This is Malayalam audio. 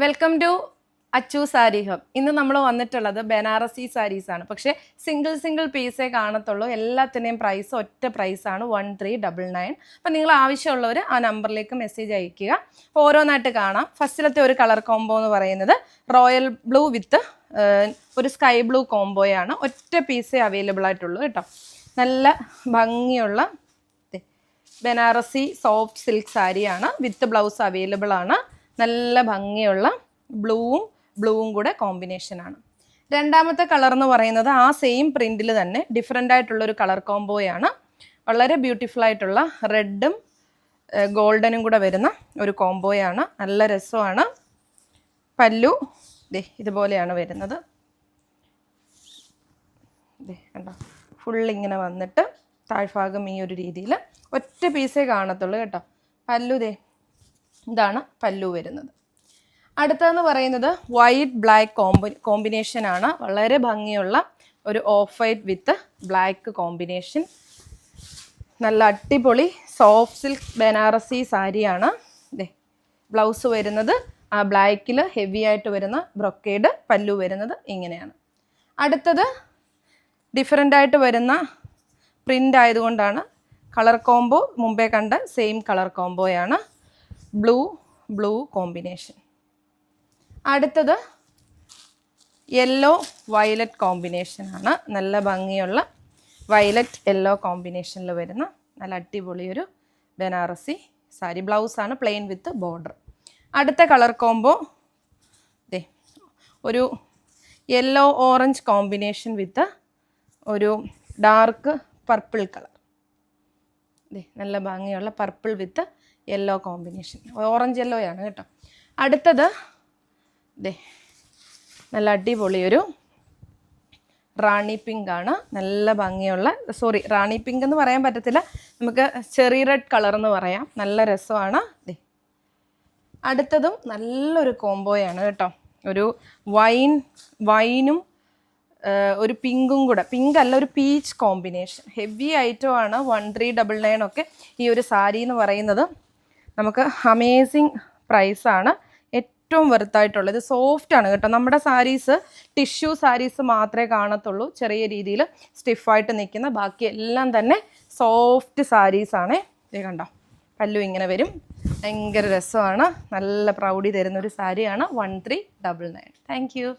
Welcome to Achu sari hub. ഇന്ന് നമ്മൾ വന്നിട്ടുള്ളത് ബനാറസി സാരീസ് ആണ്. പക്ഷേ സിംഗിൾ പീസേ കാണത്തുള്ളൂ. എല്ലാത്തിൻ്റെയും പ്രൈസ് ഒറ്റ പ്രൈസാണ് 1399. അപ്പം നിങ്ങൾ ആവശ്യമുള്ളവർ ആ നമ്പറിലേക്ക് മെസ്സേജ് അയയ്ക്കുക. അപ്പോൾ ഓരോന്നായിട്ട് കാണാം. ഫസ്റ്റിലത്തെ ഒരു കളർ കോംബോ എന്ന് പറയുന്നത് റോയൽ ബ്ലൂ വിത്ത് ഒരു സ്കൈ ബ്ലൂ കോംബോയാണ്. ഒറ്റ പീസേ അവൈലബിൾ ആയിട്ടുള്ളൂ കേട്ടോ. നല്ല ഭംഗിയുള്ള ബനാറസി സോഫ്റ്റ് സിൽക്ക് സാരിയാണ്. വിത്ത് ബ്ലൗസ് അവൈലബിൾ ആണ്. നല്ല ഭംഗിയുള്ള ബ്ലൂവും കൂടെ കോമ്പിനേഷനാണ്. രണ്ടാമത്തെ കളർ എന്ന് പറയുന്നത് ആ സെയിം പ്രിൻറ്റിൽ തന്നെ ഡിഫറെൻ്റ് ആയിട്ടുള്ളൊരു കളർ കോംബോയാണ്. വളരെ ബ്യൂട്ടിഫുൾ ആയിട്ടുള്ള റെഡും ഗോൾഡനും കൂടെ വരുന്ന ഒരു കോംബോയാണ്. നല്ല രസമാണ്. പല്ലു ഇതുപോലെയാണ് വരുന്നത്. കണ്ടോ, ഫുള്ളിങ്ങനെ വന്നിട്ട് താഴ്ഭാഗം ഈ ഒരു രീതിയിൽ ഒറ്റ പീസേ കാണത്തുള്ളൂ കേട്ടോ. പല്ലു ഇതാണ് പല്ലു വരുന്നത്. അടുത്തതെന്ന് പറയുന്നത് വൈറ്റ് ബ്ലാക്ക് കോമ്പിനേഷനാണ്. വളരെ ഭംഗിയുള്ള ഒരു of white with black combination. നല്ല അടിപൊളി സോഫ്റ്റ് സിൽക്ക് ബനാറസി സാരിയാണ്. ബ്ലൗസ് വരുന്നത് ആ ബ്ലാക്കിൽ ഹെവി ആയിട്ട് വരുന്ന ബ്രൊക്കേഡ്, പല്ലു വരുന്നത് ഇങ്ങനെയാണ്. അടുത്തത് ഡിഫറെൻ്റ് ആയിട്ട് വരുന്ന പ്രിൻ്റ് ആയതുകൊണ്ടാണ് കളർ കോംബോ മുമ്പേ കണ്ട സെയിം കളർ കോംബോയാണ്. Blue combination. അടുത്തത് യെല്ലോ വയലറ്റ് കോമ്പിനേഷനാണ്. നല്ല ഭംഗിയുള്ള വയലറ്റ് യെല്ലോ കോമ്പിനേഷനിൽ വരുന്ന നല്ല അടിപൊളിയൊരു ബനാറസി സാരി. ബ്ലൗസാണ് പ്ലെയിൻ വിത്ത് ബോർഡർ. അടുത്ത കളർ കോംബോ ഒരു യെല്ലോ ഓറഞ്ച് കോമ്പിനേഷൻ വിത്ത് ഒരു ഡാർക്ക് പർപ്പിൾ കളർ. നല്ല ഭംഗിയുള്ള purple with yellow combination. Orange യെല്ലോയാണ് കേട്ടോ. അടുത്തത് നല്ല അടിപൊളിയൊരു റാണി പിങ്ക് ആണ്. നല്ല ഭംഗിയുള്ള, റാണി പിങ്ക് എന്ന് പറയാൻ പറ്റത്തില്ല, നമുക്ക് ചെറി റെഡ് കളർ എന്ന് പറയാം. നല്ല രസമാണ്. അടുത്തതും നല്ലൊരു കോംബോയാണ് കേട്ടോ. ഒരു വൈനും ഒരു പിങ്കും കൂടെ, പിങ്ക് അല്ല ഒരു പീച്ച് കോമ്പിനേഷൻ. ഹെവി ഐറ്റമാണ്. 1399 ഒക്കെ ഈ ഒരു സാരി എന്ന് പറയുന്നത്. നമുക്ക് അമേസിങ് പ്രൈസാണ്. ഏറ്റവും വെറുത്തായിട്ടുള്ളത്. സോഫ്റ്റാണ് കേട്ടോ. നമ്മുടെ സാരീസ് ടിഷ്യൂ സാരീസ് മാത്രമേ കാണത്തുള്ളൂ ചെറിയ രീതിയിൽ സ്റ്റിഫായിട്ട് നിൽക്കുന്ന. ബാക്കി എല്ലാം തന്നെ സോഫ്റ്റ് സാരീസാണ്. കണ്ടോ, പല്ലു ഇങ്ങനെ വരും. ഭയങ്കര രസമാണ്. നല്ല പ്രൗഡി തരുന്നൊരു സാരിയാണ്. 1399. Thank you.